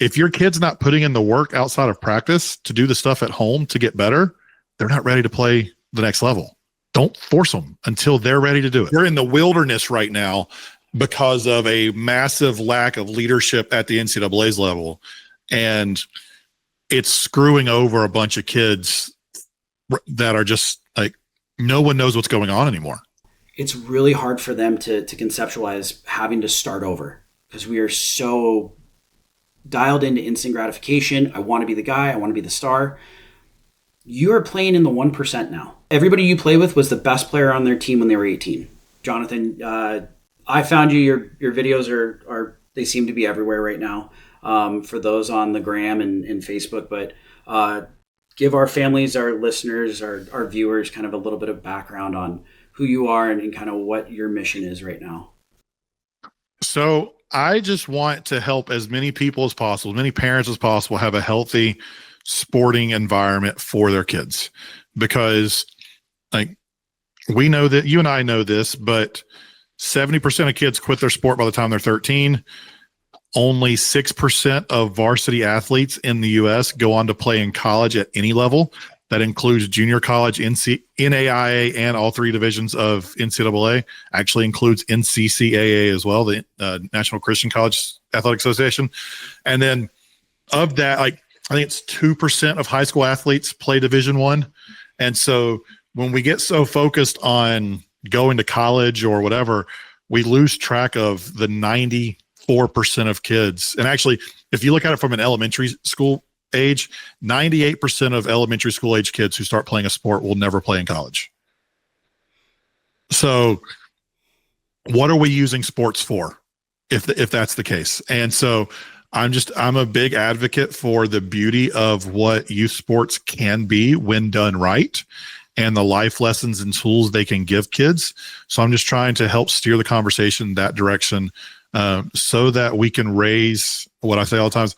if your kid's not putting in the work outside of practice to do the stuff at home to get better, they're not ready to play the next level. Don't force them until they're ready to do it. They're in the wilderness right now because of a massive lack of leadership at the NCAA's level. And it's screwing over a bunch of kids that are just like, no one knows what's going on anymore. It's really hard for them to conceptualize having to start over because we are so dialed into instant gratification. I want to be the guy. I want to be the star. You are playing in the 1% now. Everybody you play with was the best player on their team when they were 18. Jonathan, I found you. Your videos are they seem to be everywhere right now for those on the gram and Facebook. But give our families, our listeners, our viewers kind of a little bit of background on who you are and kind of what your mission is right now. So I just want to help as many people as possible, as many parents as possible, have a healthy sporting environment for their kids, because like we know that you and I know this, but 70% of kids quit their sport by the time they're 13. Only 6% of varsity athletes in the U.S. go on to play in college at any level. That includes junior college, NAIA, and all three divisions of NCAA. Actually includes NCCAA as well, the National Christian College Athletic Association. And then of that, like I think it's 2% of high school athletes play Division I. And so when we get so focused on going to college or whatever, we lose track of the 94% of kids. And actually, if you look at it from an elementary school age, 98% of elementary school age kids who start playing a sport will never play in college. So what are we using sports for if that's the case? And so I'm a big advocate for the beauty of what youth sports can be when done right and the life lessons and tools they can give kids. So I'm just trying to help steer the conversation in that direction so that we can raise what I say all the time.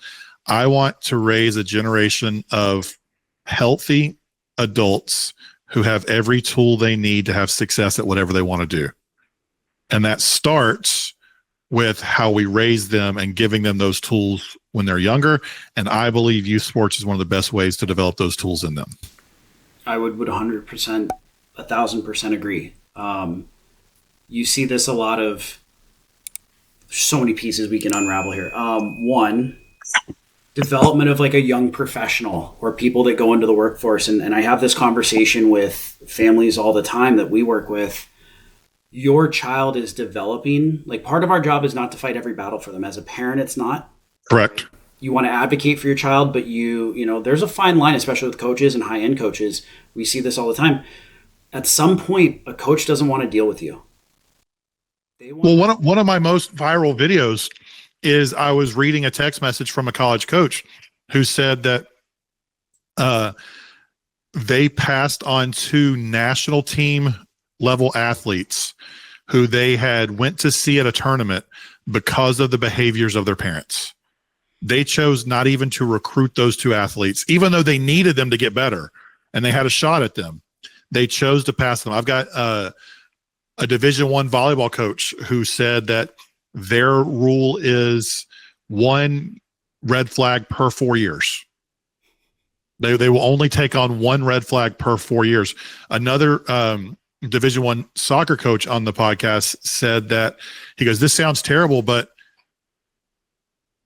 I want to raise a generation of healthy adults who have every tool they need to have success at whatever they want to do. And that starts with how we raise them and giving them those tools when they're younger. And I believe youth sports is one of the best ways to develop those tools in them. I would 100%, 1,000% agree. You see this a lot of, so many pieces we can unravel here. One, development of like a young professional or people that go into the workforce. And I have this conversation with families all the time that we work with. Your child is developing. Like part of our job is not to fight every battle for them. As a parent, it's not. Correct. You want to advocate for your child, but you know, there's a fine line, especially with coaches and high-end coaches. We see this all the time. At some point, a coach doesn't want to deal with you. Well, one of my most viral videos is I was reading a text message from a college coach who said that they passed on 2 national team level athletes who they had went to see at a tournament because of the behaviors of their parents. They chose not even to recruit those 2 athletes, even though they needed them to get better and they had a shot at them. They chose to pass them. I've got a Division I volleyball coach who said that their rule is 1 red flag per 4 years. They will only take on 1 red flag per 4 years. Another Division I soccer coach on the podcast said that he goes, "This sounds terrible, but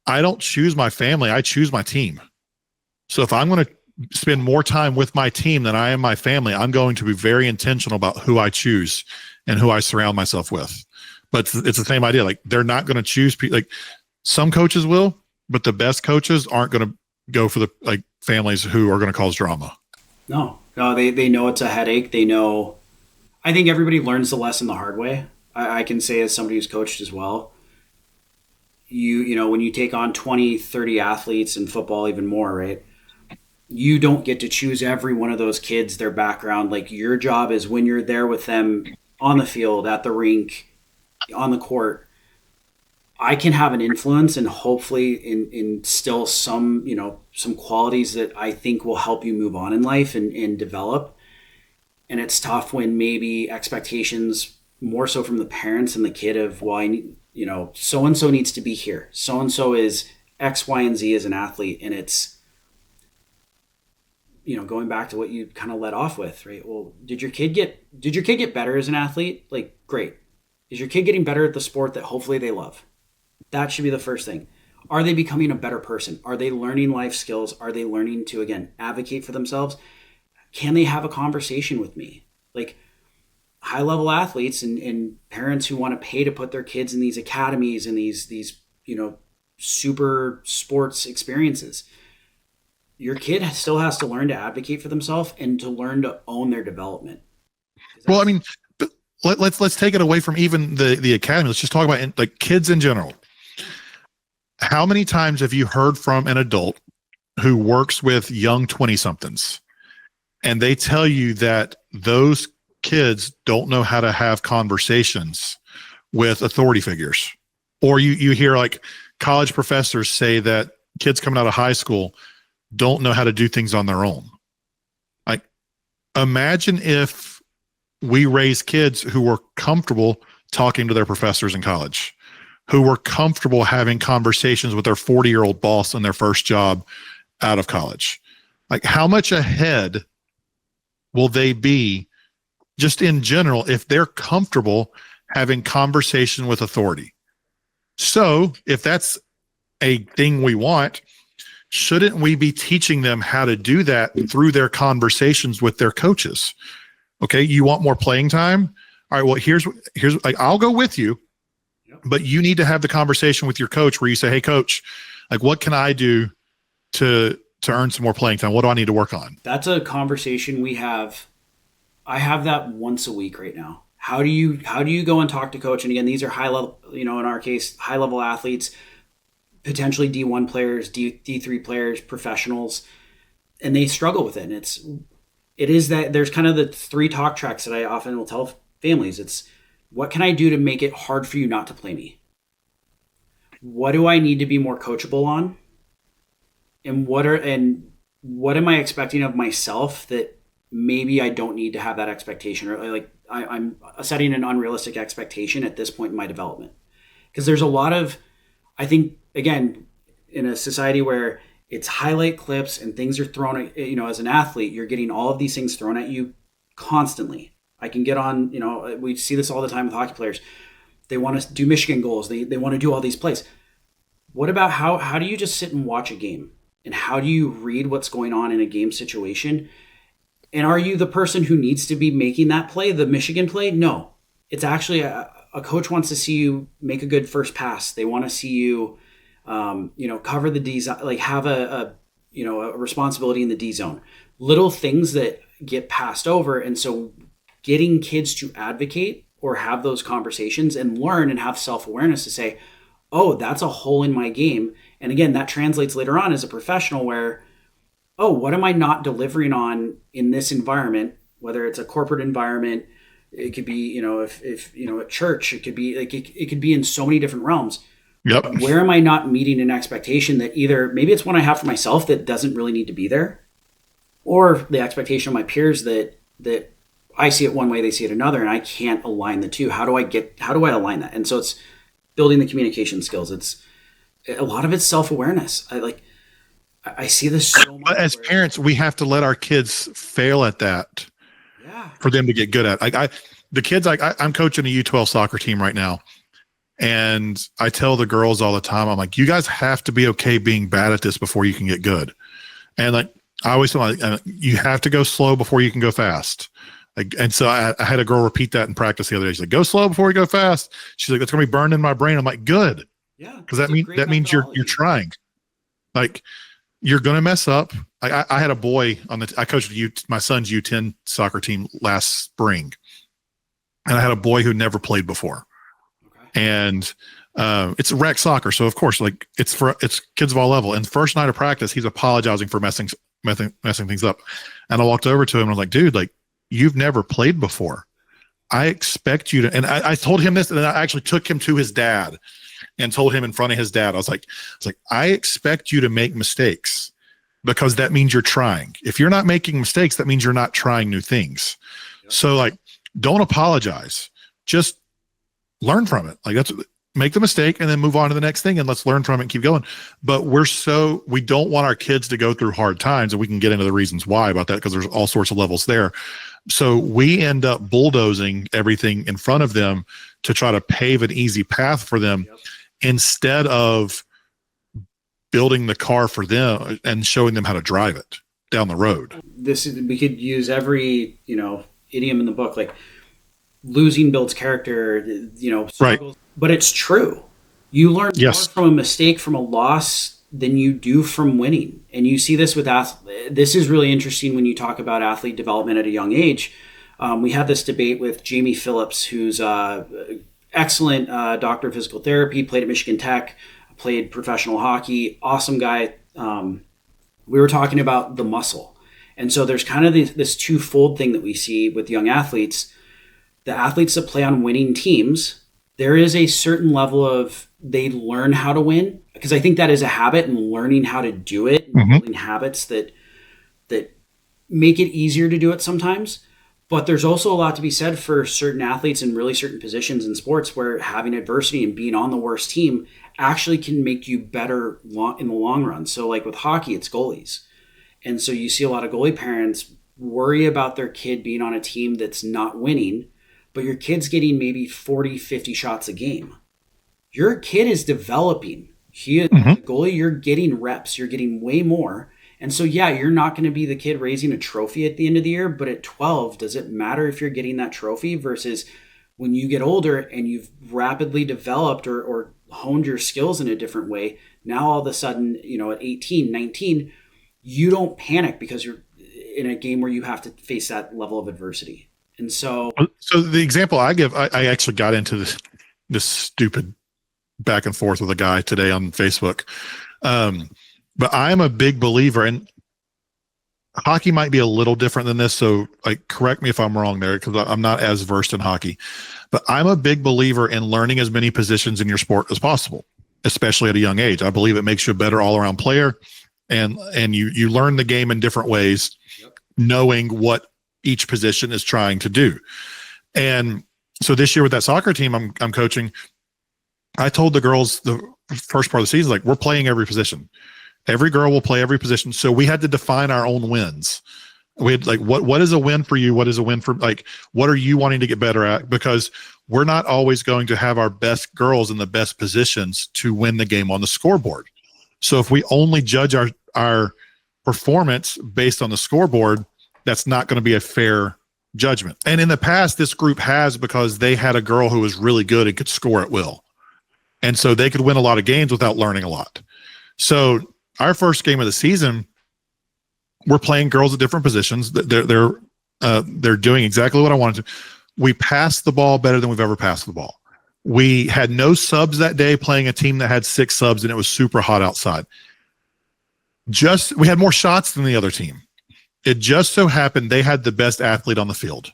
I don't choose my family. I choose my team. So if I'm going to spend more time with my team than I am my family, I'm going to be very intentional about who I choose and who I surround myself with." But it's the same idea. Like they're not going to choose people. Like some coaches will, but the best coaches aren't going to go for the like families who are going to cause drama. No, they know it's a headache. They know. I think everybody learns the lesson the hard way. I can say as somebody who's coached as well. You know, when you take on 20, 30 athletes in football, even more, right? You don't get to choose every one of those kids, their background. Like your job is when you're there with them on the field, at the rink, on the court, I can have an influence and hopefully instill some, you know, some qualities that I think will help you move on in life and develop. And it's tough when maybe expectations more so from the parents and the kid of, well, I need, you know, so-and-so needs to be here. So-and-so is X, Y, and Z as an athlete. And it's, going back to what you kind of led off with, right? Well, did your kid get better as an athlete? Like, great. Is your kid getting better at the sport that hopefully they love? That should be the first thing. Are they becoming a better person? Are they learning life skills? Are they learning to, again, advocate for themselves? Can they have a conversation with me? Like, high level athletes and parents who want to pay to put their kids in these academies and these super sports experiences. Your kid still has to learn to advocate for themselves and to learn to own their development. Well, I mean, but let's take it away from even the academy. Let's just talk about like kids in general. How many times have you heard from an adult who works with young 20-somethings and they tell you that those kids don't know how to have conversations with authority figures? Or you hear like college professors say that kids coming out of high school don't know how to do things on their own. Like, imagine if we raise kids who were comfortable talking to their professors in college, who were comfortable having conversations with their 40-year-old boss on their first job out of college. Like, how much ahead will they be just in general if they're comfortable having conversation with authority? So if that's a thing we want, shouldn't we be teaching them how to do that through their conversations with their coaches? Okay, you want more playing time? All right, well, here's like, I'll go with you, but you need to have the conversation with your coach where you say, hey, coach, like, what can I do to earn some more playing time? What do I need to work on? That's a conversation we have. I have that once a week right now. How do you go and talk to coach? And again, these are high level, in our case, high level athletes, potentially D1 players, D3 players, professionals, and they struggle with it. And it is that there's kind of the 3 talk tracks that I often will tell families. It's, what can I do to make it hard for you not to play me? What do I need to be more coachable on? And what am I expecting of myself that maybe I don't need to have that expectation, or like I'm setting an unrealistic expectation at this point in my development? Because there's a lot of, I think, again, in a society where it's highlight clips and things are thrown at, as an athlete, you're getting all of these things thrown at you constantly. I can get on, we see this all the time with hockey players. They want to do Michigan goals. They want to do all these plays. What about how do you just sit and watch a game? And how do you read what's going on in a game situation? And are you the person who needs to be making that play, the Michigan play? No. It's actually a coach wants to see you make a good first pass. They want to see you, cover the D zone, like have a responsibility in the D zone. Little things that get passed over. And so getting kids to advocate or have those conversations and learn and have self-awareness to say, oh, that's a hole in my game. And again, that translates later on as a professional where, oh, what am I not delivering on in this environment, whether it's a corporate environment, it could be, if a church, it could be like, it could be in so many different realms. Yep. Where am I not meeting an expectation that either maybe it's one I have for myself that doesn't really need to be there, or the expectation of my peers that I see it one way, they see it another, and I can't align the two. How do I align that? And so it's building the communication skills. It's a lot of it's self-awareness. I see this so much. But as parents, we have to let our kids fail at that for them to get good at. I'm coaching a U12 soccer team right now. And I tell the girls all the time, I'm like, you guys have to be okay being bad at this before you can get good. And like, I always feel like you have to go slow before you can go fast. And so I had a girl repeat that in practice the other day. She's like, go slow before you go fast. She's like, it's going to be burned in my brain. I'm like, good. Yeah. Because that means you're trying. Like, you're going to mess up. I had a boy I coached my son's U10 soccer team last spring. And I had a boy who never played before. Okay. And it's rec soccer. So of course, like it's kids of all level. And first night of practice, he's apologizing for messing things up. And I walked over to him and I was like, dude, like, you've never played before. I expect you to, and I told him this, and I actually took him to his dad and told him in front of his dad. I was like, I expect you to make mistakes because that means you're trying. If you're not making mistakes, that means you're not trying new things. Yep. So like, don't apologize. Just learn from it. Like make the mistake and then move on to the next thing and let's learn from it and keep going. But we don't want our kids to go through hard times, and we can get into the reasons why about that because there's all sorts of levels there. So we end up bulldozing everything in front of them to try to pave an easy path for them instead of building the car for them and showing them how to drive it down the road. We could use every, idiom in the book, like losing builds character, struggles. Right. But it's true. You learn more Yes. from a mistake, from a loss, than you do from winning. And you see this with this is really interesting when you talk about athlete development at a young age. We had this debate with Jamie Phillips, who's excellent doctor of physical therapy, played at Michigan Tech, played professional hockey, awesome guy. We were talking about the muscle. And so there's kind of this twofold thing that we see with young athletes. The athletes that play on winning teams, there is a certain level of they learn how to win, because I think that is a habit, and learning how to do it, and building habits that make it easier to do it sometimes. But there's also a lot to be said for certain athletes in really certain positions in sports where having adversity and being on the worst team actually can make you better in the long run. So like with hockey, it's goalies. And so you see a lot of goalie parents worry about their kid being on a team that's not winning, but your kid's getting maybe 40, 50 shots a game. Your kid is developing. He is a goalie, you're getting reps, you're getting way more. And so, yeah, you're not going to be the kid raising a trophy at the end of the year, but at 12, does it matter if you're getting that trophy versus when you get older and you've rapidly developed or honed your skills in a different way? Now, all of a sudden, at 18, 19, you don't panic because you're in a game where you have to face that level of adversity. And so the example I give, I actually got into this stupid back and forth with a guy today on Facebook. But I'm a big believer, and hockey might be a little different than this. So correct me if I'm wrong there, because I'm not as versed in hockey, but I'm a big believer in learning as many positions in your sport as possible, especially at a young age. I believe it makes you a better all around player, and you learn the game in different ways, knowing what each position is trying to do. And so this year with that soccer team I'm coaching, I told the girls the first part of the season, we're playing every position. Every girl will play every position. So we had to define our own wins. We had what is a win for you? What is a win for, what are you wanting to get better at? Because we're not always going to have our best girls in the best positions to win the game on the scoreboard. So if we only judge our performance based on the scoreboard, that's not going to be a fair judgment. And in the past, this group has, because they had a girl who was really good and could score at will. And so they could win a lot of games without learning a lot. So our first game of the season, we're playing girls at different positions. They're doing exactly what I wanted to. We passed the ball better than we've ever passed the ball. We had no subs that day, playing a team that had 6 subs, and it was super hot outside. We had more shots than the other team. It just so happened they had the best athlete on the field.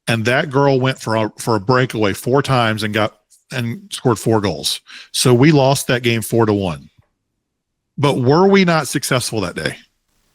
And that girl went for a breakaway 4 times and scored 4 goals. So we lost that game 4-1. But were we not successful that day?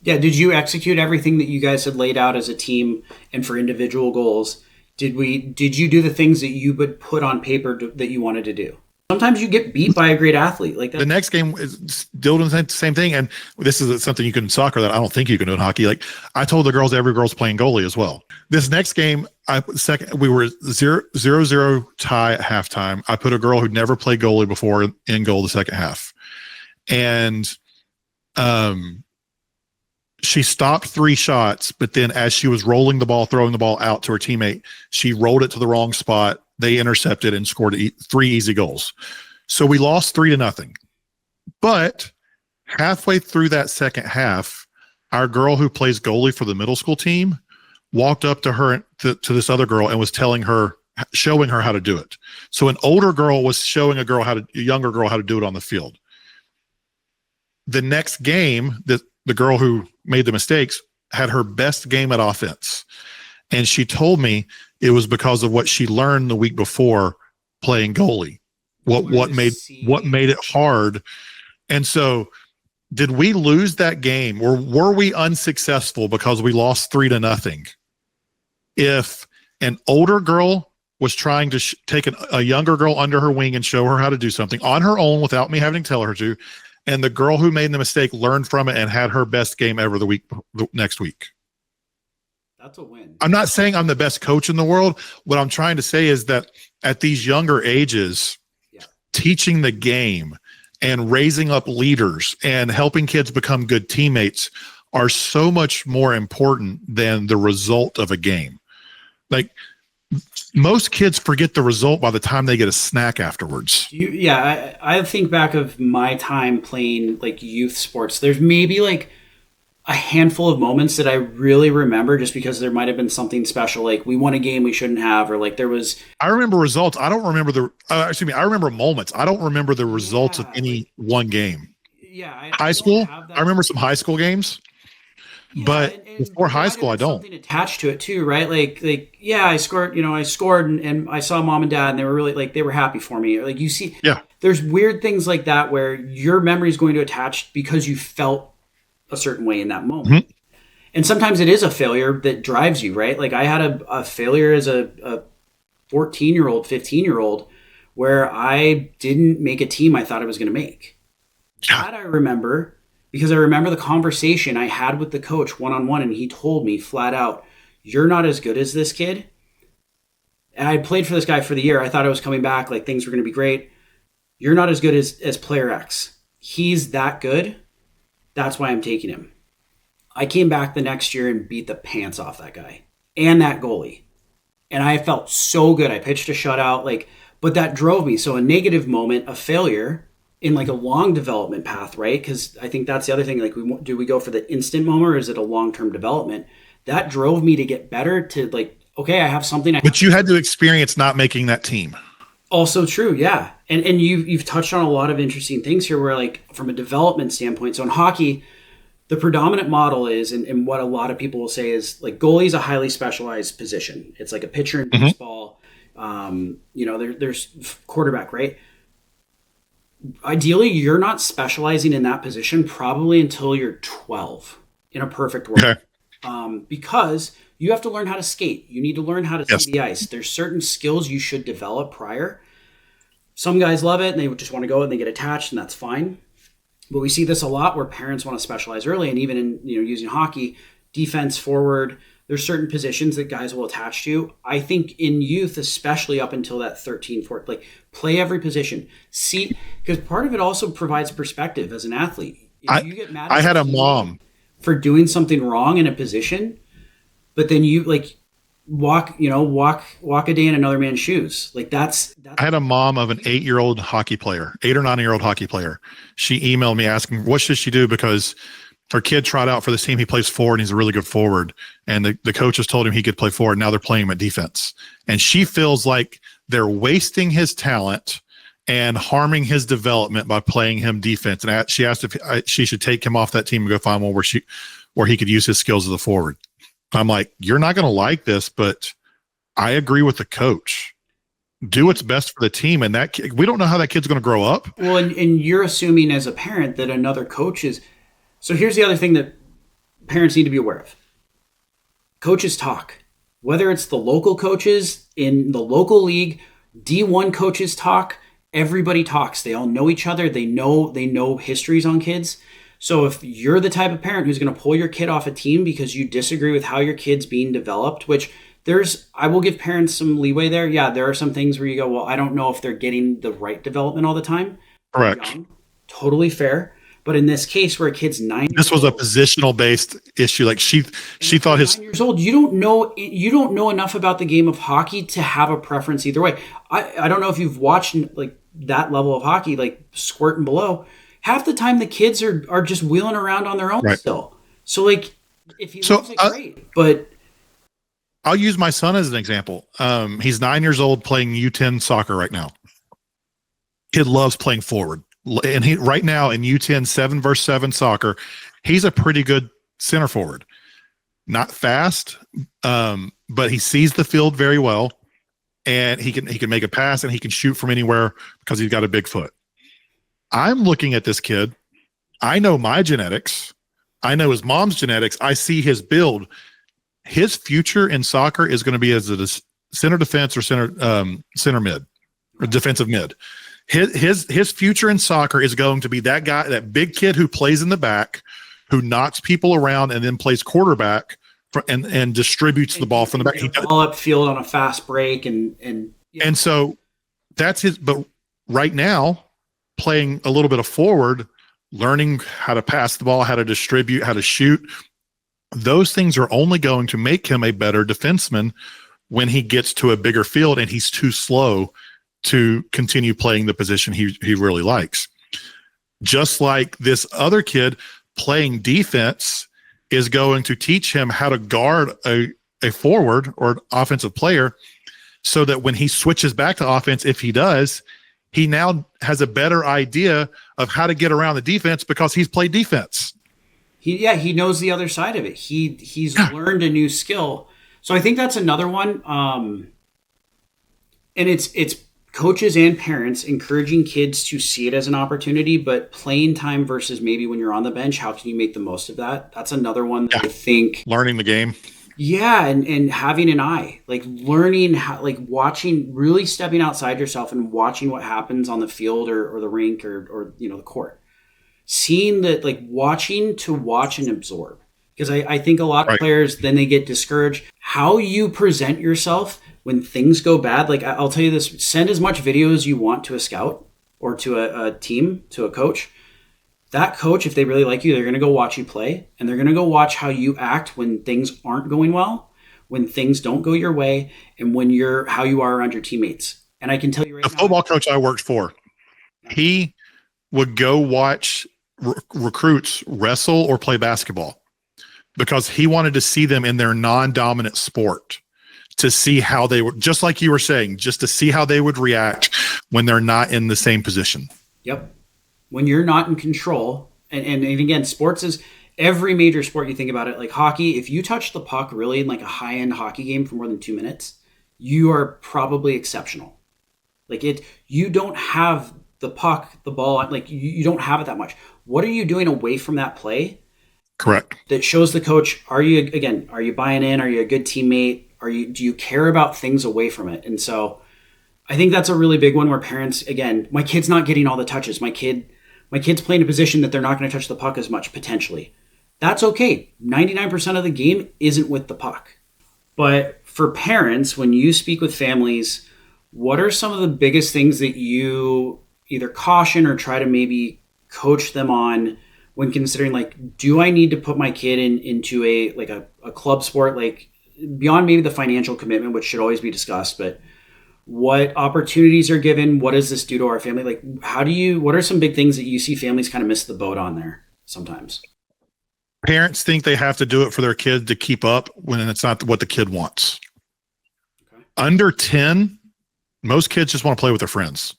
Yeah. Did you execute everything that you guys had laid out as a team and for individual goals? Did you do the things that you would put on paper that you wanted to do? Sometimes you get beat by a great athlete like that. The next game is still doing the same thing. And this is something you can in soccer that I don't think you can do in hockey. I told the girls, every girl's playing goalie as well. This next game, we were 0-0 tie at halftime. I put a girl who'd never played goalie before in goal the second half. And she stopped 3 shots, but then as she was rolling the ball, throwing the ball out to her teammate, she rolled it to the wrong spot. They intercepted and scored 3 easy goals. So we lost 3-0. But halfway through that second half, our girl who plays goalie for the middle school team walked up to her, to this other girl, and was showing her how to do it. So an older girl was showing a younger girl how to do it on the field. The next game, the girl who made the mistakes had her best game at offense. And she told me it was because of what she learned the week before playing goalie. What made it hard. And so did we lose that game, or were we unsuccessful because we lost 3-0? If an older girl was trying to take a younger girl under her wing and show her how to do something on her own without me having to tell her to. And the girl who made the mistake learned from it and had her best game ever the next week. That's a win. I'm not saying I'm the best coach in the world. What I'm trying to say is that at these younger ages, teaching the game and raising up leaders and helping kids become good teammates are so much more important than the result of a game. Like, most kids forget the result by the time they get a snack afterwards. I think back of my time playing like youth sports. There's maybe like a handful of moments that I really remember just because there might have been something special. Like we won a game we shouldn't have, or like there was. I remember results. I don't remember I remember moments. I don't remember the results of any one game. Yeah. High school. I remember some high school games. Yeah, but before high school, I don't. Something attached to it too, right? Like, yeah, I scored, and I saw mom and dad, and they were really like, they were happy for me. Like you see, there's weird things like that where your memory is going to attach because you felt a certain way in that moment. Mm-hmm. And sometimes it is a failure that drives you, right? Like I had a failure as a 14-year-old, 15-year-old where I didn't make a team I thought I was going to make. That I remember. Because I remember the conversation I had with the coach one-on-one, and he told me flat out, you're not as good as this kid. And I played for this guy for the year. I thought I was coming back, like things were going to be great. You're not as good as player X. He's that good. That's why I'm taking him. I came back the next year and beat the pants off that guy and that goalie. And I felt so good. I pitched a shutout, but that drove me. So a negative moment, a failure, in like a long development path, right? Because I think that's the other thing. Like, do we go for the instant moment or is it a long-term development? That drove me to get better to like, okay, I have something. But you had to experience not making that team. Also true, yeah. And you've touched on a lot of interesting things here where like from a development standpoint. So in hockey, the predominant model is, and what a lot of people will say is like goalie is a highly specialized position. It's like a pitcher in baseball. There's quarterback, right? Ideally, you're not specializing in that position probably until you're 12 in a perfect world. Okay. Because you have to learn how to skate. You need to learn how to see the ice. There's certain skills you should develop prior. Some guys love it and they just want to go and they get attached, and that's fine. But we see this a lot where parents want to specialize early, and even in using hockey, defense, forward, there's certain positions that guys will attach to. I think in youth, especially up until that 13, 14, like play every position. See, because part of it also provides perspective as an athlete. If you get mad at I had a mom for doing something wrong in a position, but then you like walk a day in another man's shoes. Like that's I had a mom of an 8 or 9 year old hockey player. She emailed me asking, what should she do? Because her kid tried out for this team. He plays forward and he's a really good forward. And the coaches told him he could play forward. Now they're playing him at defense. And she feels like they're wasting his talent and harming his development by playing him defense. And she asked if she should take him off that team and go find one where he could use his skills as a forward. I'm like, you're not going to like this, but I agree with the coach. Do what's best for the team. And that we don't know how that kid's going to grow up. Well, and you're assuming as a parent that another coach is. So here's the other thing that parents need to be aware of. Coaches talk. Whether it's the local coaches in the local league, D1 coaches talk, everybody talks. They all know each other. They know histories on kids. So if you're the type of parent who's going to pull your kid off a team because you disagree with how your kid's being developed, which I will give parents some leeway there. Yeah, there are some things where you go, well, I don't know if they're getting the right development all the time. Correct. Totally fair. But in this case, where a kid's 9 this was a positional based issue. Like she thought 9 years old, you don't know enough about the game of hockey to have a preference either way. I don't know if you've watched like that level of hockey, like squirt and below. Half the time the kids are just wheeling around on their own still. So like if he loves it, great. But I'll use my son as an example. He's 9 years old playing U10 soccer right now. Kid loves playing forward. And he right now in U10 7-versus-7 soccer, he's a pretty good center forward. Not fast, but he sees the field very well, and he can make a pass and he can shoot from anywhere because he's got a big foot. I'm looking at this kid. I know my genetics. I know his mom's genetics. I see his build. His future in soccer is going to be as center defense or center mid or defensive mid. His future in soccer is going to be that guy, that big kid who plays in the back, who knocks people around and then plays quarterback and distributes the ball from the back. He does all upfield on a fast break and so that's his. But right now, playing a little bit of forward, learning how to pass the ball, how to distribute, how to shoot, those things are only going to make him a better defenseman when he gets to a bigger field and he's too slow to continue playing the position he really likes. Just like this other kid, playing defense is going to teach him how to guard a forward or an offensive player so that when he switches back to offense, if he does, he now has a better idea of how to get around the defense because he's played defense. He knows the other side of it. He's learned a new skill. So I think that's another one. And it's coaches and parents encouraging kids to see it as an opportunity, but playing time versus maybe when you're on the bench, how can you make the most of that? That's another one that I think learning the game. Yeah. And having an eye, like learning how, like watching, really stepping outside yourself and watching what happens on the field or the rink or the court. Seeing that, like watching to watch and absorb. Because I think a lot of players, then they get discouraged. How you present yourself when things go bad. Like I'll tell you this, send as much video as you want to a scout or to a team, to a coach. That coach, if they really like you, they're going to go watch you play, and they're going to go watch how you act when things aren't going well, when things don't go your way, and when how you are around your teammates. And I can tell you right now, the football coach I worked for, he would go watch recruits wrestle or play basketball because he wanted to see them in their non-dominant sport, to see how they were, just like you were saying, just to see how they would react when they're not in the same position. Yep. When you're not in control, and again, sports is every major sport you think about it, like hockey, if you touch the puck really in like a high-end hockey game for more than 2 minutes, you are probably exceptional. Like you don't have the puck, the ball, like you don't have it that much. What are you doing away from that play? Correct. That shows the coach, are you buying in? Are you a good teammate? Do you care about things away from it? And so I think that's a really big one where parents, again, my kid's not getting all the touches. My kid's playing a position that they're not going to touch the puck as much, potentially. That's okay. 99% of the game isn't with the puck. But for parents, when you speak with families, what are some of the biggest things that you either caution or try to maybe coach them on when considering, like, do I need to put my kid into a club sport, like beyond maybe the financial commitment, which should always be discussed, but what opportunities are given? What does this do to our family? Like, what are some big things that you see families kind of miss the boat on there sometimes? Parents think they have to do it for their kid to keep up when it's not what the kid wants. Okay. Under 10, most kids just want to play with their friends.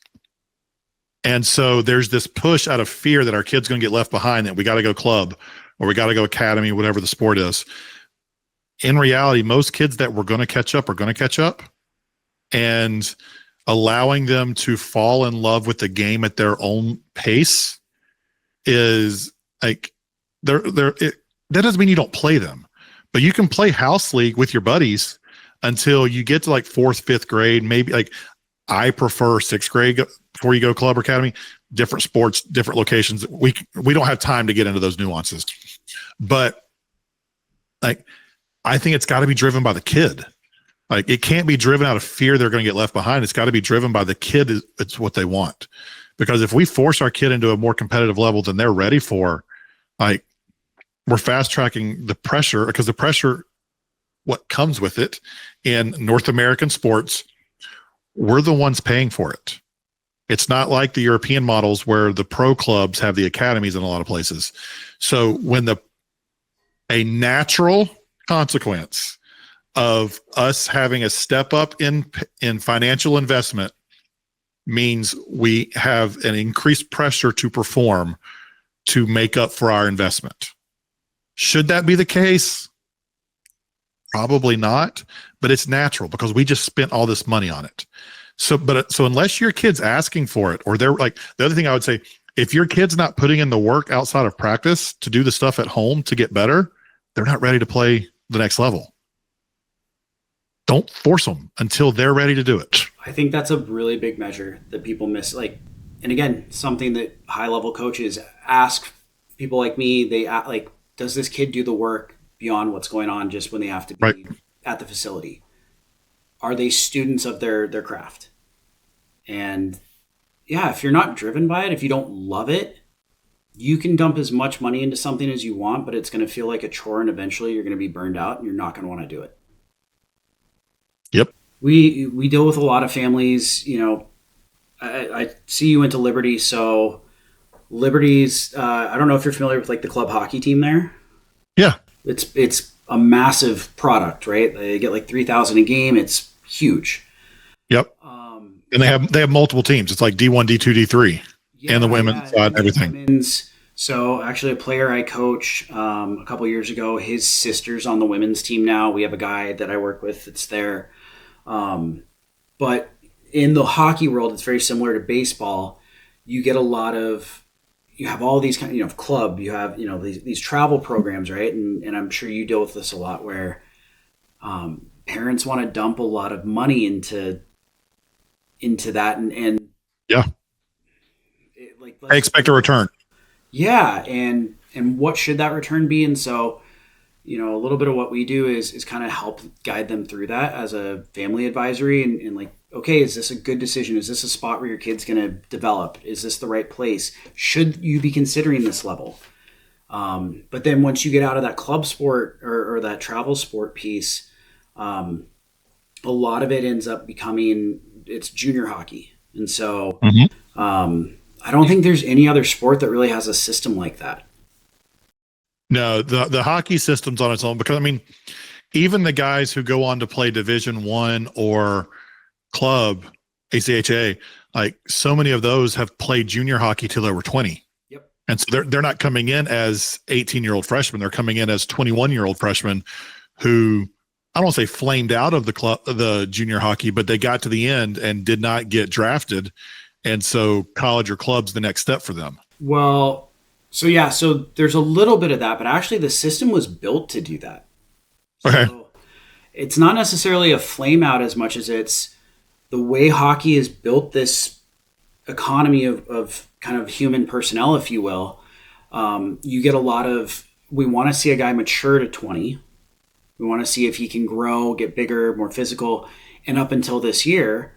And so there's this push out of fear that our kid's going to get left behind, that we got to go club or we got to go academy, whatever the sport is. In reality, most kids that we're going to catch up are going to catch up. And allowing them to fall in love with the game at their own pace is like, that doesn't mean you don't play them, but you can play house league with your buddies until you get to like 4th, 5th grade. Maybe like I prefer 6th grade before you go club or academy, different sports, different locations. We don't have time to get into those nuances, but like, I think it's got to be driven by the kid. Like, it can't be driven out of fear they're going to get left behind. It's got to be driven by the kid. It's what they want. Because if we force our kid into a more competitive level than they're ready for, like, we're fast tracking the pressure, because the pressure, what comes with it in North American sports, we're the ones paying for it. It's not like the European models where the pro clubs have the academies in a lot of places. So when a natural consequence of us having a step up in financial investment means we have an increased pressure to perform to make up for our investment. Should that be the case? Probably not, but it's natural because we just spent all this money on it. So unless your kid's asking for it, or they're like, the other thing I would say, if your kid's not putting in the work outside of practice to do the stuff at home to get better, they're not ready to play the next level. Don't force them until they're ready to do it. I think that's a really big measure that people miss. Like, and again, something that high level coaches ask people like me, they like, does this kid do the work beyond what's going on just when they have to be at the facility? Are they students of their craft? And yeah, if you're not driven by it, if you don't love it, you can dump as much money into something as you want, but it's going to feel like a chore, and eventually you're going to be burned out and you're not going to want to do it. Yep. We deal with a lot of families. You know, I see you went to Liberty, so Liberty's. I don't know if you're familiar with like the club hockey team there. Yeah, it's a massive product, right? They get like 3,000 a game. It's huge. Yep. And they have multiple teams. It's like D1, D2, D3, and the women's side, everything. Women's. So actually, a player I coach a couple years ago, his sister's on the women's team now. We have a guy that I work with that's there. But in the hockey world, it's very similar to baseball. You get you have all these kind of, club, you have, these travel programs, right? And I'm sure you deal with this a lot where parents want to dump a lot of money into that. And yeah, I expect a return. Yeah. And what should that return be? And so, a little bit of what we do is kind of help guide them through that as a family advisory and like, okay, is this a good decision? Is this a spot where your kid's going to develop? Is this the right place? Should you be considering this level? But then once you get out of that club sport or that travel sport piece, a lot of it ends up becoming, it's junior hockey. And so I don't think there's any other sport that really has a system like that. No, the hockey system's on its own, because I mean, even the guys who go on to play Division I or club ACHA, like so many of those have played junior hockey till they were 20. Yep. And so they're not coming in as 18-year-old freshmen. They're coming in as 21-year-old freshmen who, I don't want to say flamed out of the junior hockey, but they got to the end and did not get drafted. And so college or club's the next step for them. Well, so there's a little bit of that, but actually the system was built to do that. Okay. So it's not necessarily a flame out as much as it's the way hockey has built this economy of kind of human personnel, if you will. You get a lot of, we want to see a guy mature to 20. We want to see if he can grow, get bigger, more physical. And up until this year,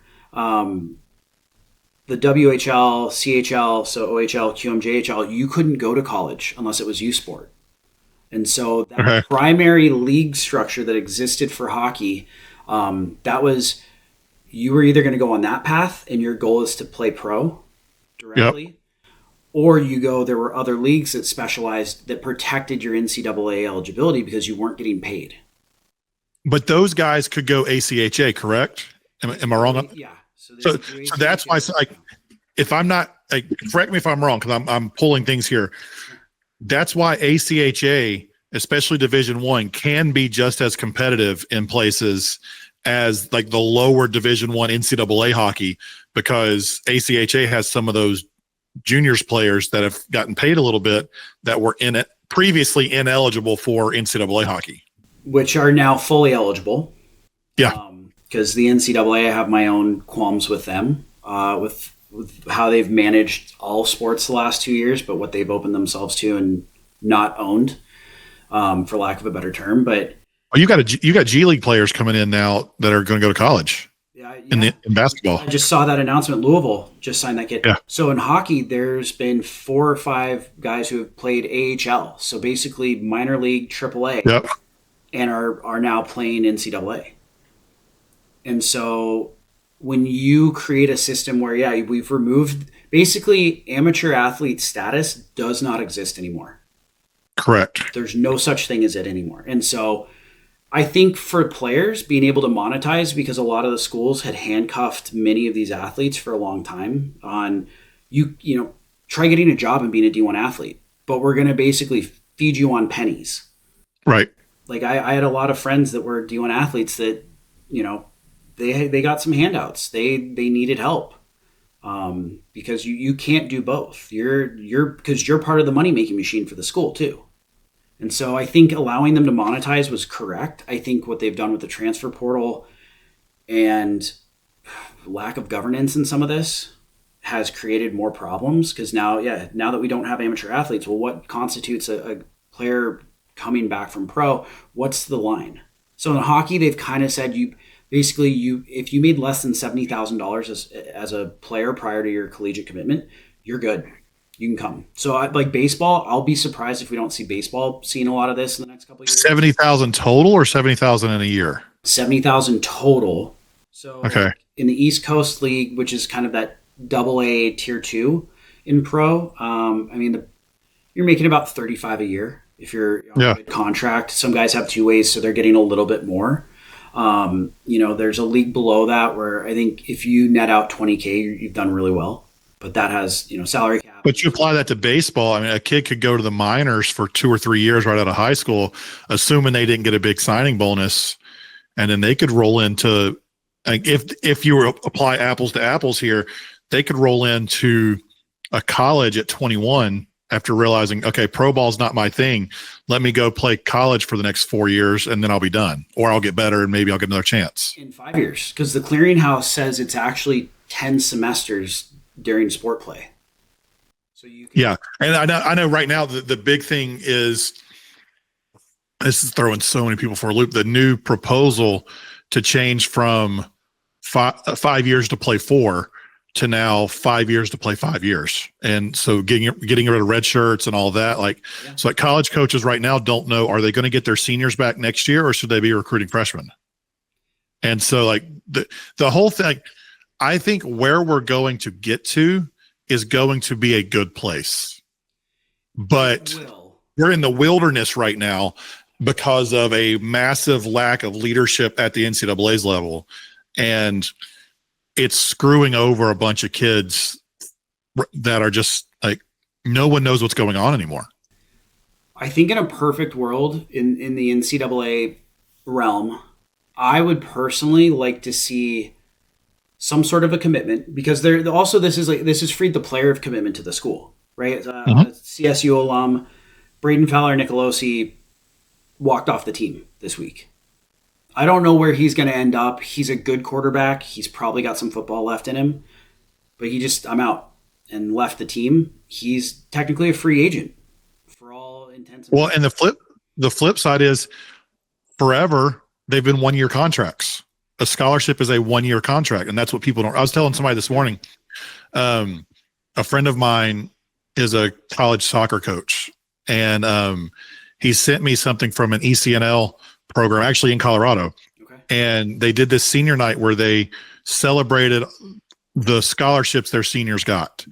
the WHL, CHL, so OHL, QMJHL, you couldn't go to college unless it was U Sport. And so that primary league structure that existed for hockey, that was, you were either going to go on that path and your goal is to play pro directly, or there were other leagues that specialized, that protected your NCAA eligibility because you weren't getting paid. But those guys could go ACHA, correct? Am I wrong? Yeah. So that's why, like, if I'm not, like, correct me if I'm wrong, because I'm pulling things here. That's why ACHA, especially Division I, can be just as competitive in places as like the lower Division I NCAA hockey, because ACHA has some of those juniors players that have gotten paid a little bit that were in it previously ineligible for NCAA hockey, which are now fully eligible. Yeah. Because the NCAA, I have my own qualms with them, with how they've managed all sports the last 2 years, but what they've opened themselves to and not owned, for lack of a better term. But you got G League players coming in now that are going to go to college. Yeah. In basketball. I just saw that announcement. Louisville just signed that kid. Yeah. So in hockey, there's been 4 or 5 guys who have played AHL, so basically minor league AAA, yep, and are now playing NCAA. And so when you create a system where, we've removed, basically amateur athlete status does not exist anymore. Correct. There's no such thing as it anymore. And so I think for players being able to monetize, because a lot of the schools had handcuffed many of these athletes for a long time on try getting a job and being a D1 athlete, but we're going to basically feed you on pennies. Right. Like I had a lot of friends that were D1 athletes that, they got some handouts. They needed help, because you can't do both. Because you're part of the money making machine for the school too. And so I think allowing them to monetize was correct. I think what they've done with the transfer portal, And lack of governance in some of this has created more problems because now that we don't have amateur athletes, well, what constitutes a player coming back from pro? What's the line? So in hockey, they've kind of said if you made less than $70,000 as a player prior to your collegiate commitment, you're good. You can come. So like baseball, I'll be surprised if we don't see baseball seeing a lot of this in the next couple of years. 70,000 total or 70,000 in a year? 70,000 total. So okay. In the East Coast League, which is kind of that AA tier 2 in pro, you're making about 35 a year if you're on a good contract. Some guys have two ways, so they're getting a little bit more. There's a league below that where I think if you net out 20K, you've done really well. But that has, salary cap. But you apply that to baseball. I mean, a kid could go to the minors for 2 or 3 years right out of high school, assuming they didn't get a big signing bonus, and then they could roll into, like, if you apply apples to apples here, they could roll into a college at 21 after realizing, okay, pro ball's not my thing. Let me go play college for the next 4 years, and then I'll be done, or I'll get better, and maybe I'll get another chance in 5 years, because the clearinghouse says it's actually 10 semesters during sport play. So you can, and I know right now the big thing is, this is throwing so many people for a loop, the new proposal to change from 5 years to play 4 to now 5 years to play 5 years. And so getting rid of red shirts and all that, so like college coaches right now don't know, are they going to get their seniors back next year, or should they be recruiting freshmen? And so like the whole thing, I think where we're going to get to is going to be a good place, but we're in the wilderness right now because of a massive lack of leadership at the NCAA's level. And it's screwing over a bunch of kids that are just like, no one knows what's going on anymore. I think in a perfect world in the NCAA realm, I would personally like to see some sort of a commitment, because this is freed the player of commitment to the school, right? CSU alum Braden Fowler-Nicolosi walked off the team this week. I don't know where he's going to end up. He's a good quarterback. He's probably got some football left in him, but I'm out, and left the team. He's technically a free agent for all intents and purposes. Well, and the flip side is, forever they've been 1 year contracts. A scholarship is a 1 year contract, and that's what people don't. I was telling somebody this morning, a friend of mine is a college soccer coach, and he sent me something from an ECNL program, actually in Colorado. Okay. And they did this senior night where they celebrated the scholarships their seniors got.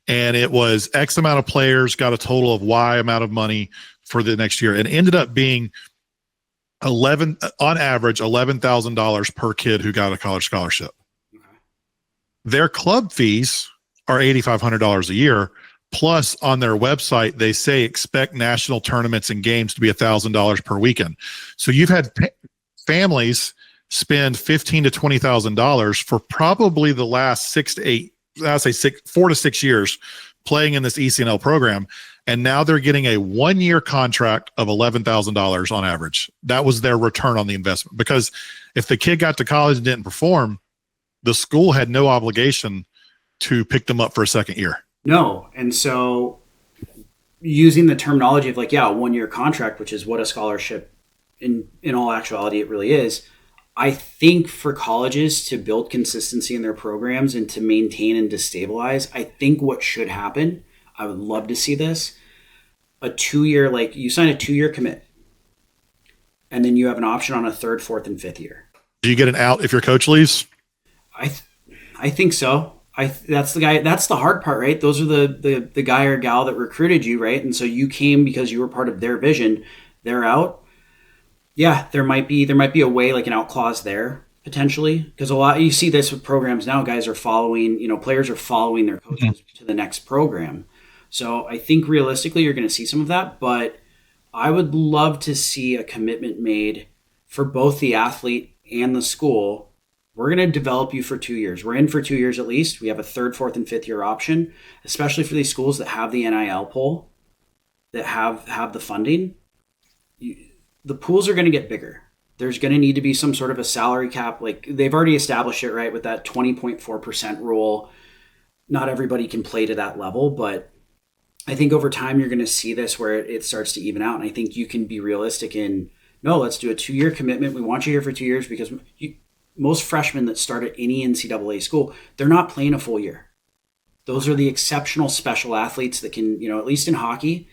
And it was X amount of players got a total of Y amount of money for the next year. And it ended up being on average, $11,000 per kid who got a college scholarship. Okay. Their club fees are $8,500 a year. Plus, on their website, they say expect national tournaments and games to be $1,000 per weekend. So you've had families spend $15,000 to $20,000 for probably the last 4 to 6 years playing in this ECNL program, and now they're getting a 1 year contract of $11,000 on average. That was their return on the investment, because if the kid got to college and didn't perform, the school had no obligation to pick them up for a second year. No. And so using the terminology of a 1 year contract, which is what a scholarship in all actuality it really is, I think for colleges to build consistency in their programs and to maintain and to stabilize, I think what should happen, I would love to see this, a 2 year, you sign a 2 year commit, and then you have an option on a 3rd, 4th, and 5th year. Do you get an out if your coach leaves? I think so. That's the guy. That's the hard part, right? Those are the guy or gal that recruited you, right? And so you came because you were part of their vision. They're out. Yeah, there might be a way, like an out clause there potentially, because you see this with programs now. Guys are following, players are following their coaches to the next program. So I think realistically you're going to see some of that, but I would love to see a commitment made for both the athlete and the school. We're going to develop you for 2 years. We're in for 2 years at least. We have a 3rd, 4th, and 5th year option, especially for these schools that have the NIL pool, that have the funding. The pools are going to get bigger. There's going to need to be some sort of a salary cap. Like they've already established it, right, with that 20.4% rule. Not everybody can play to that level, but I think over time you're going to see this where it starts to even out. And I think you can be realistic in, no, let's do a 2-year commitment. We want you here for 2 years because most freshmen that start at any NCAA school, they're not playing a full year. Those are the exceptional special athletes that can, at least in hockey,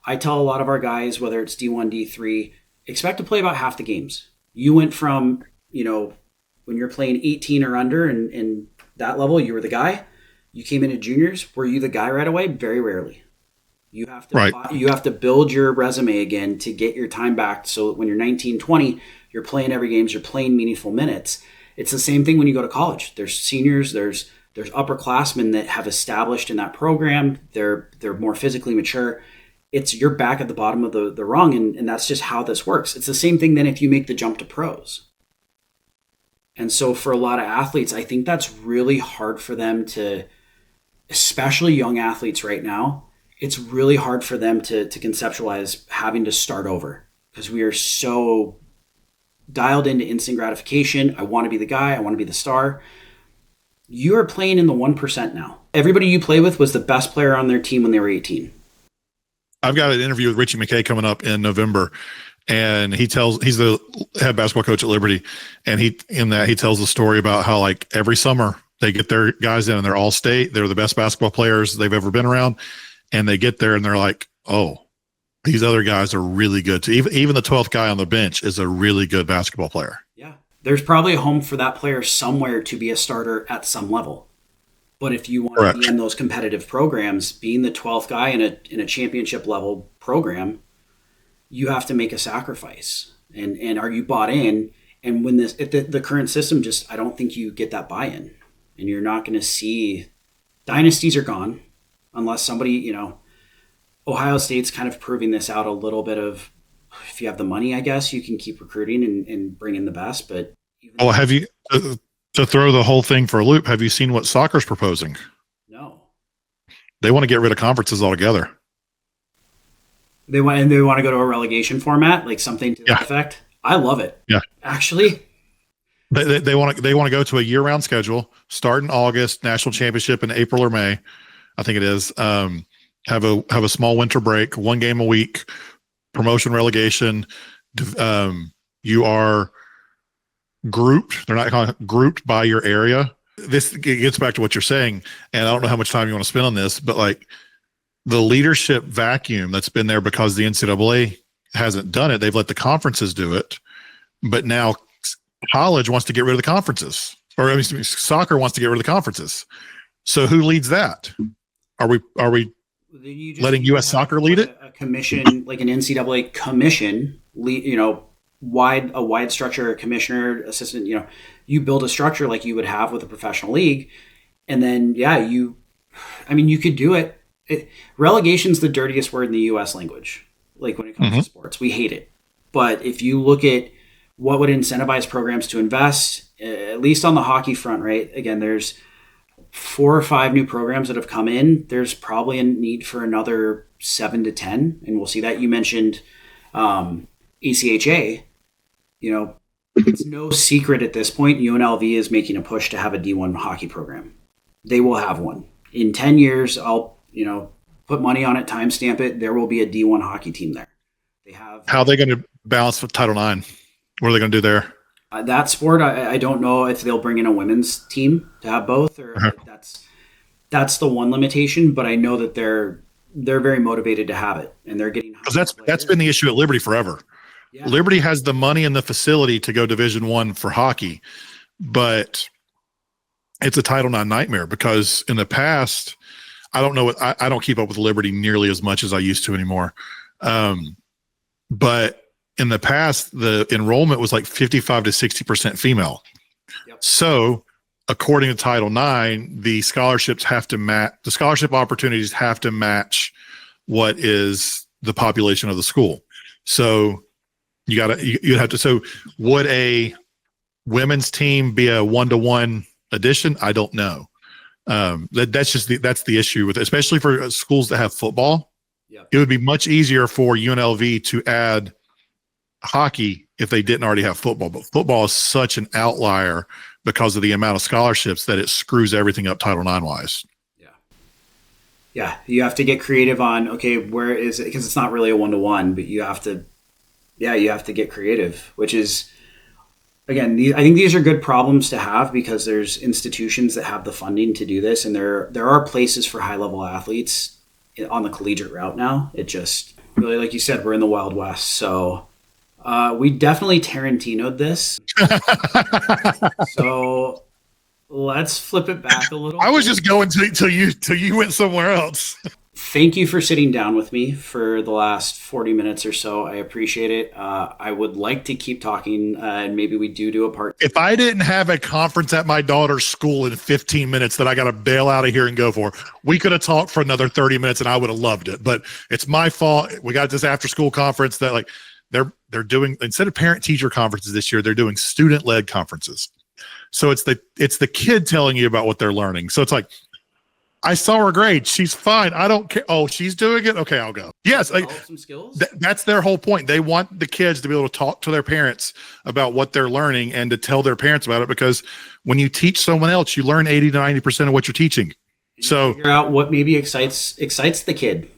I tell a lot of our guys, whether it's D1, D3, expect to play about half the games. You went from, when you're playing 18 or under and that level, you were the guy. You came into juniors. Were you the guy right away? Very rarely. You have to build your resume again to get your time back. So that when you're 19, 20, you're playing every games, you're playing meaningful minutes. It's the same thing when you go to college. There's seniors, there's upperclassmen that have established in that program. They're more physically mature. You're back at the bottom of the rung, and that's just how this works. It's the same thing then if you make the jump to pros. And so for a lot of athletes, I think that's really hard for them to, especially young athletes right now, it's really hard for them to conceptualize having to start over because we are so dialed into instant gratification. I want to be the guy. I want to be the star. You are playing in the 1% now. Everybody you play with was the best player on their team when they were 18. I've got an interview with Richie McKay coming up in November, and he's the head basketball coach at Liberty, and he tells the story about how like every summer they get their guys in and they're all state. They're the best basketball players they've ever been around, and they get there and they're like, oh, these other guys are really good too. Even the 12th guy on the bench is a really good basketball player. Yeah, there's probably a home for that player somewhere to be a starter at some level. But if you want to be in those competitive programs, being the 12th guy in a championship level program, you have to make a sacrifice. And are you bought in? And when the current system I don't think you get that buy-in. And you're not going to see dynasties are gone unless somebody, Ohio State's kind of proving this out a little bit of, if you have the money, I guess you can keep recruiting and bring in the best. But have you? To throw the whole thing for a loop, have you seen what soccer's proposing? No. They want to get rid of conferences altogether. They want to go to a relegation format, like something to that effect. I love it. Yeah. Actually, they want to go to a year-round schedule, start in August, national championship in April or May, I think it is. Have a small winter break, 1 game a week, promotion, relegation. You are grouped. They're not grouped by your area. This gets back to what you're saying, and I don't know how much time you want to spend on this, but like the leadership vacuum that's been there because the NCAA hasn't done it. They've let the conferences do it, but now college wants to get rid of the conferences, or soccer wants to get rid of the conferences. So who leads that? Are we letting U.S. Soccer lead it? A commission, like an NCAA commission, a wide structure, a commissioner, assistant, you build a structure like you would have with a professional league. And then, you could do it. Relegation's the dirtiest word in the U.S. language. Like when it comes to sports, we hate it. But if you look at what would incentivize programs to invest, at least on the hockey front, right? Again, there's 4 or 5 new programs that have come in. There's probably a need for another 7 to 10. And we'll see that. You mentioned ECHA. It's no secret at this point, UNLV is making a push to have a D1 hockey program. They will have one. In 10 years, I'll, put money on it, timestamp it. There will be a D1 hockey team there. How are they going to balance with Title IX? What are they going to do there? That sport, I don't know if they'll bring in a women's team to have both, or that's the one limitation. But I know that they're very motivated to have it, and they're getting. Because that's been the issue at Liberty forever. Yeah. Liberty has the money and the facility to go Division I for hockey, but it's a Title IX nightmare because in the past, I don't know I don't keep up with Liberty nearly as much as I used to anymore. But in the past, the enrollment was like 55 to 60% female. Yep. So according to Title IX, the scholarships have to match, the scholarship opportunities have to match what is the population of the school. So you have to, so would a women's team be a 1-to-1 addition? I don't know. That's the issue with it, especially for schools that have football. Yep. It would be much easier for UNLV to add hockey if they didn't already have football. But football is such an outlier because of the amount of scholarships that it screws everything up Title IX wise. Yeah, you have to get creative on, okay, where is it? Because it's not really a one-to-one, but you have to get creative, which is, again, I think these are good problems to have because there's institutions that have the funding to do this, and there are places for high-level athletes on the collegiate route now. It just, really, like you said, we're in the Wild West. So we definitely Tarantino'd this. So let's flip it back a little. I was just going till you went somewhere else. Thank you for sitting down with me for the last 40 minutes or so. I appreciate it. I would like to keep talking, and maybe we do a part. If I didn't have a conference at my daughter's school in 15 minutes that I got to bail out of here and go for, we could have talked for another 30 minutes and I would have loved it. But it's my fault. We got this after school conference that like they're doing, instead of parent teacher conferences this year, they're doing student led conferences. So it's the kid telling you about what they're learning. So it's like, I saw her grade. She's fine. I don't care. Oh, she's doing it. Okay, I'll go. Yes, some skills. That's their whole point. They want the kids to be able to talk to their parents about what they're learning and to tell their parents about it, because when you teach someone else, you learn 80 to 90% of what you're teaching. So figure out what maybe excites the kid.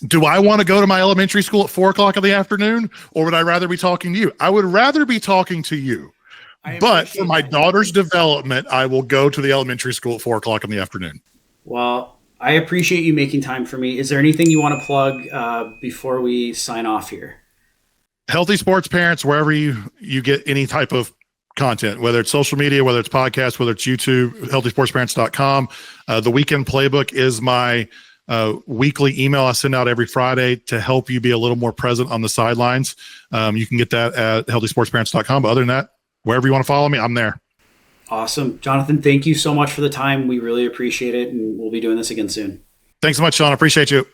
Do I want to go to my elementary school at 4:00 in the afternoon, or would I rather be talking to you? I would rather be talking to you. But for my daughter's development, I will go to the elementary school at 4:00 in the afternoon. Well, I appreciate you making time for me. Is there anything you want to plug before we sign off here? Healthy Sports Parents, wherever you get any type of content, whether it's social media, whether it's podcasts, whether it's YouTube, healthysportsparents.com. The Weekend Playbook is my weekly email I send out every Friday to help you be a little more present on the sidelines. You can get that at healthysportsparents.com. But other than that, wherever you want to follow me, I'm there. Awesome. Jonathan, thank you so much for the time. We really appreciate it, and we'll be doing this again soon. Thanks so much, Sean. I appreciate you.